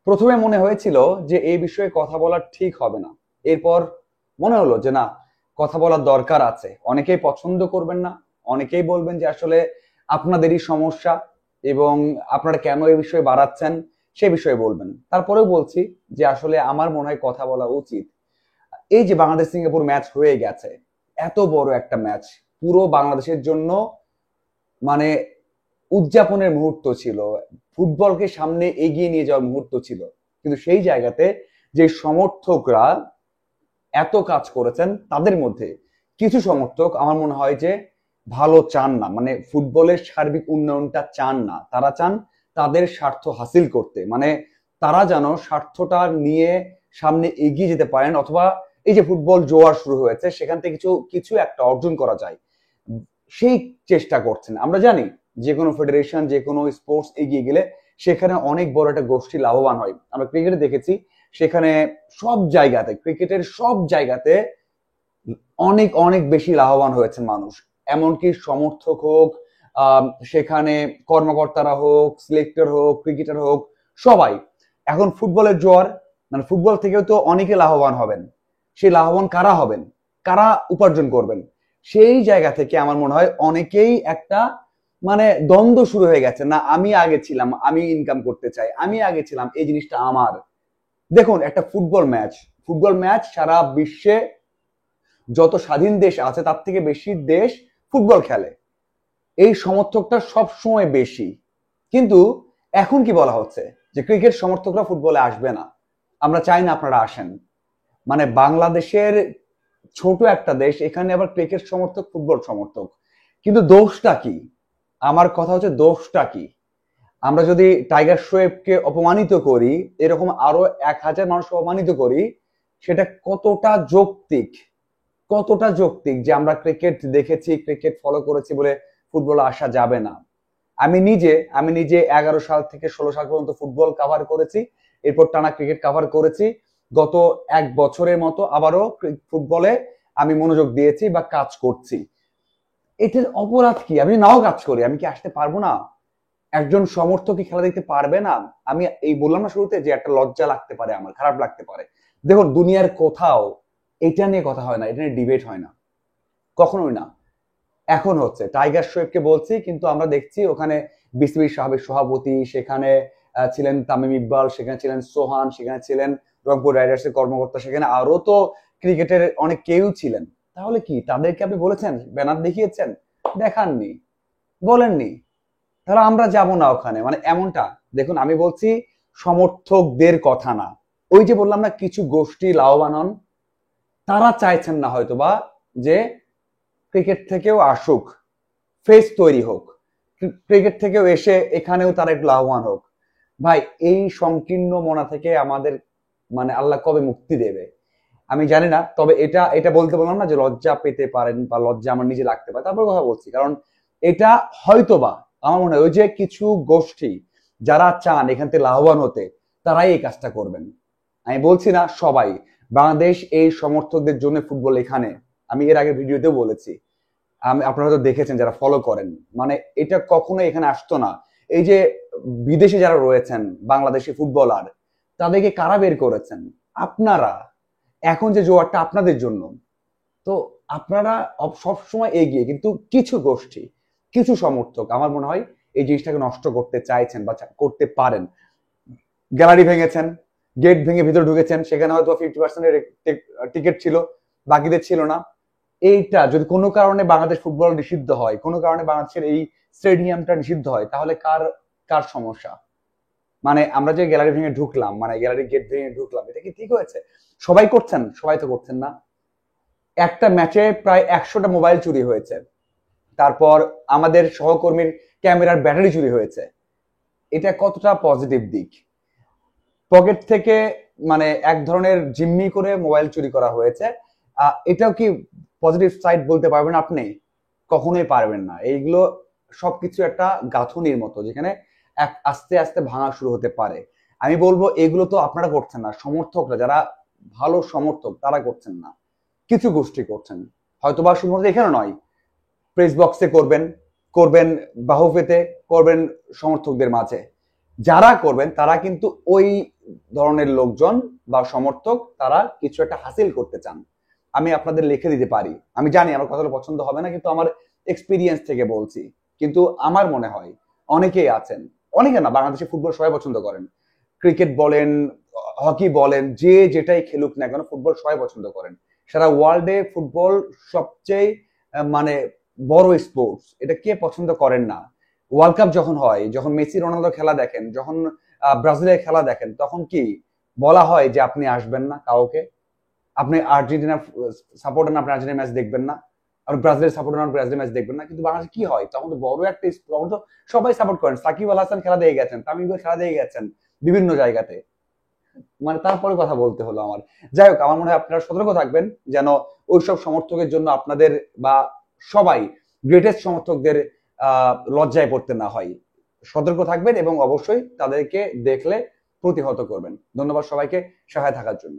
প্রথমে মনে হয়েছিল যে এই বিষয়ে কথা বলা ঠিক হবে না। এরপর মনে হলো যে না, কথা বলার দরকার আছে। অনেকেই পছন্দ করবেন না, অনেকেই বলবেন যে আসলে আপনাদেরই সমস্যা এবং আপনারা কেন এই বিষয়ে বাড়াচ্ছেন সে বিষয়ে বলবেন। তারপরেও বলছি যে আসলে আমার মনে হয় কথা বলা উচিত। এই যে বাংলাদেশ সিঙ্গাপুর ম্যাচ হয়ে গেছে, এত বড় একটা ম্যাচ, পুরো বাংলাদেশের জন্য মানে উদযাপনের মুহূর্ত ছিল, ফুটবলকে সামনে এগিয়ে নিয়ে যাওয়ার মুহূর্ত ছিল। কিন্তু সেই জায়গাতে যে সমর্থকরা এত কাজ করেছেন, তাদের মধ্যে কিছু সমর্থক আমার মনে হয় যে ভালো চান না, মানে ফুটবলের সার্বিক উন্নয়নটা চান না। তারা চান তাদের স্বার্থ হাসিল করতে, মানে তারা যেন স্বার্থটা নিয়ে সামনে এগিয়ে যেতে পারেন, অথবা এই যে ফুটবল জোয়ার শুরু হয়েছে সেখান থেকে কিছু কিছু একটা অর্জন করা যায় সেই চেষ্টা করছেন। আমরা জানি যে কোনো ফেডারেশন, যে কোনো স্পোর্টস এগিয়ে গেলে সেখানে অনেক বড় একটা গোষ্ঠী লাভবান হয়। আমরা ক্রিকেটে দেখেছি, সেখানে সব জায়গাতে, ক্রিকেটের সব জায়গাতে অনেক অনেক বেশি লাভবান হয়েছেন মানুষ। এমনকি সমর্থক হোক, সেখানে কর্মকর্তারা হোক, সিলেক্টর হোক, ক্রিকেটার হোক, সবাই। এখন ফুটবলের জোয়ার, মানে ফুটবল থেকেও তো অনেকে লাভবান হবেন। সেই লাভবান কারা হবেন, কারা উপার্জন করবেন, সেই জায়গা থেকে আমার মনে হয় অনেকেই একটা মানে দ্বন্দ্ব শুরু হয়ে গেছে। না, আমি আগে ছিলাম, আমি ইনকাম করতে চাই, আমি আগে ছিলাম, এই জিনিসটা আমার। দেখুন, একটা ফুটবল ম্যাচ সারা বিশ্বে যত স্বাধীন দেশ আছে তার থেকে বেশি দেশ ফুটবল খেলে, এই সমর্থকটা সব সময় বেশি। কিন্তু এখন কি বলা হচ্ছে যে ক্রিকেট সমর্থকরা ফুটবলে আসবে না, আমরা চাই না আপনারা আসেন। মানে বাংলাদেশের ছোট একটা দেশ, এখানে আবার ক্রিকেট সমর্থক, ফুটবল সমর্থক। কিন্তু দোষটা কি? আমার কথা হচ্ছে দোষটা কি? আমরা যদি টাইগার শ্রয়েবকে অপমানিত করি, এরকম আরো 1,000 মানুষকে অপমানিত করি, সেটা কতটা যৌক্তিক যে আমরা ক্রিকেট দেখেছি, ক্রিকেট ফলো করেছি বলে ফুটবলে আসা যাবে না? আমি নিজে 11 সাল থেকে 16 সাল পর্যন্ত ফুটবল কাভার করেছি, এরপর টানা ক্রিকেট কাভার করেছি। গত 1 বছরের মতো আবারও ফুটবলে আমি মনোযোগ দিয়েছি বা কাজ করছি। এটার অপরাধ কি? আমি নাও কাজ করি, আমি কি আসতে পারবো না? একজন সমর্থক কি খেলা দেখতে পারবে না? আমি এই বললাম না শুরুতে যে একটা লজ্জা লাগতে পারে, আমার খারাপ লাগতে পারে। দেখুন, দুনিয়ার কোথাও এটা নিয়ে কথা হয় না, এটা নিয়ে ডিবেট হয় না, কখনোই না। এখন হচ্ছে টাইগার শ্রয়েবকে বলছি, কিন্তু আমরা দেখছি ওখানে বিসিবির সাবেক সভাপতি, সেখানে ছিলেন তামিম ইকবাল, সেখানে ছিলেন সোহান, সেখানে ছিলেন রংপুর রাইডার্সের কর্মকর্তা, সেখানে আরো তো ক্রিকেটের অনেক কেউ ছিলেন। তাহলে কি তাদেরকে আপনি বলেছেন, ব্যানার দেখিয়েছেন? দেখাননি, বলেননি। তাহলে আমরা যাব না ওখানে, মানে এমনটা। দেখুন, আমি বলছি সমর্থকদের কথা না, ওই যে বললাম না কিছু গোষ্ঠী লাভবান হন, তারা চাইছেন না হয়তোবা যে ক্রিকেট থেকেও আসুক, ফেস তৈরি হোক, ক্রিকেট থেকেও এসে এখানেও তারা একটু লাভবান হোক। ভাই, এই সংকীর্ণ মনা থেকে আমাদের মানে আল্লাহ কবে মুক্তি দেবে আমি জানি না। তবে এটা এটা বলতে বললাম না যে লজ্জা পেতে পারেন বা লজ্জা আমার নিজে লাগতে পারে, তারপর কথা বলছি, কারণ এটা হয়তোবা আমার মনে হয় ওই যে কিছু গোষ্ঠী যারা চান এখান থেকে লাভবান হতে, তারাই এই কাজটা করবেন। আমি বলছি না সবাই। বাংলাদেশ এই সমর্থকদের জন্য ফুটবল এখানে, আমি এর আগে ভিডিওতেও বলেছি, আপনারা হয়তো দেখেছেন যারা ফলো করেন। মানে এটা কখনো এখানে আসতো না। এই যে বিদেশে যারা রয়েছেন বাংলাদেশি ফুটবলার, তাদেরকে কারা বের করেছেন? আপনারা। এখন যে জোয়ারটা আপনাদের জন্য, তো আপনারা সব সময় এগিয়ে, কিন্তু কিছু গোষ্ঠী, কিছু সমর্থক আমার মনে হয় এই জিনিসটাকে নষ্ট করতে চাইছেন বা করতে পারেন। গ্যালারি ভেঙেছেন, গেট ভেঙে ভিতরে ঢুকেছেন, সেখানে হয়তো 50% টিকিট ছিল, বাকিদের ছিল না। এইটা যদি কোনো কারণে বাংলাদেশ ফুটবল নিষিদ্ধ হয়, কোনো কারণে বাংলাদেশের এই স্টেডিয়ামটা নিষিদ্ধ হয়, তাহলে কার কার সমস্যা? মানে আমরা যে গ্যালারি ভেঙে ঢুকলাম, মানে গ্যালারি গেট ভেঙে ঢুকলাম, এটা কি ঠিক হয়েছে? সবাই করছেন? সবাই তো করছেন না। একটা ম্যাচে প্রায় 100টা মোবাইল চুরি হয়েছে, তারপর আমাদের সহকর্মীর ক্যামেরার ব্যাটারি চুরি হয়েছে। এটা কতটা পজিটিভ দিক? পকেট থেকে মানে এক ধরনের জিম্মি করে মোবাইল চুরি করা হয়েছে, এটাও কি পজিটিভ সাইড বলতে পারবেন আপনি? কখনোই পারবেন না। এইগুলো সবকিছু একটা গাঁথুনির মতো, যেখানে আস্তে আস্তে ভাঙা শুরু হতে পারে। আমি বলবো এগুলো তো আপনারা করছেন না, সমর্থকরা যারা ভালো সমর্থক তারা করছেন না, কিছু গোষ্ঠী করছেন। হয়তোবা শুধুমাত্র এখানে নয়, প্রেস বক্সে করবেন, করবেন বাহুফেতে, করবেন সমর্থকদের মাঝে। যারা করবেন তারা কিন্তু ওই ধরনের লোকজন বা সমর্থক, তারা কিছু একটা হাসিল করতে চান। আমি আপনাদের লিখে দিতে পারি, আমি জানি আমার কথাগুলো পছন্দ হবে না, কিন্তু আমার এক্সপিরিয়েন্স থেকে বলছি। কিন্তু আমার মনে হয় অনেকেই আছেন, অনেকে না, বাংলাদেশে ফুটবল সবাই পছন্দ করেন, ক্রিকেট বলেন, হকি বলেন, যে যেটাই খেলুক না কেন ফুটবল সবাই পছন্দ করেন। সারা ওয়ার্ল্ডে ফুটবল সবচেয়ে মানে বড় স্পোর্টস, এটা কে পছন্দ করেন না? ওয়ার্ল্ড কাপ যখন হয়, যখন মেসি রোনালদো খেলা দেখেন, যখন ব্রাজিলের খেলা দেখেন, তখন কি বলা হয় যে আপনি আসবেন না কাউকে? আপনি আর্জেন্টিনা সাপোর্টার না, আপনি আর্জেন্টিনা ম্যাচ দেখবেন না? আপনি ব্রাজিলের সাপোর্টার না, ব্রাজিলের ম্যাচ দেখবেন না? কিন্তু বাংলাদেশে কি হয় তখন? তো বড় একটা তখন তো সবাই সাপোর্ট করেন। সাকিব আল হাসান খেলা দিয়ে গেছেন, তামিম ইকবাল খেলা দিয়ে গেছেন বিভিন্ন জায়গাতে। মানে তারপরে কথা বলতে হলো আমার। যাই হোক, আমার মনে হয় আপনারা সতর্ক থাকবেন যেন ওইসব সমর্থকের জন্য আপনাদের বা সবাই গ্রেটেস্ট সমর্থকদের লজ্জায় পড়তে না হয়। সতর্ক থাকবেন এবং অবশ্যই তাদেরকে দেখলে প্রতিহত করবেন। ধন্যবাদ সবাইকে সহায় থাকার জন্য।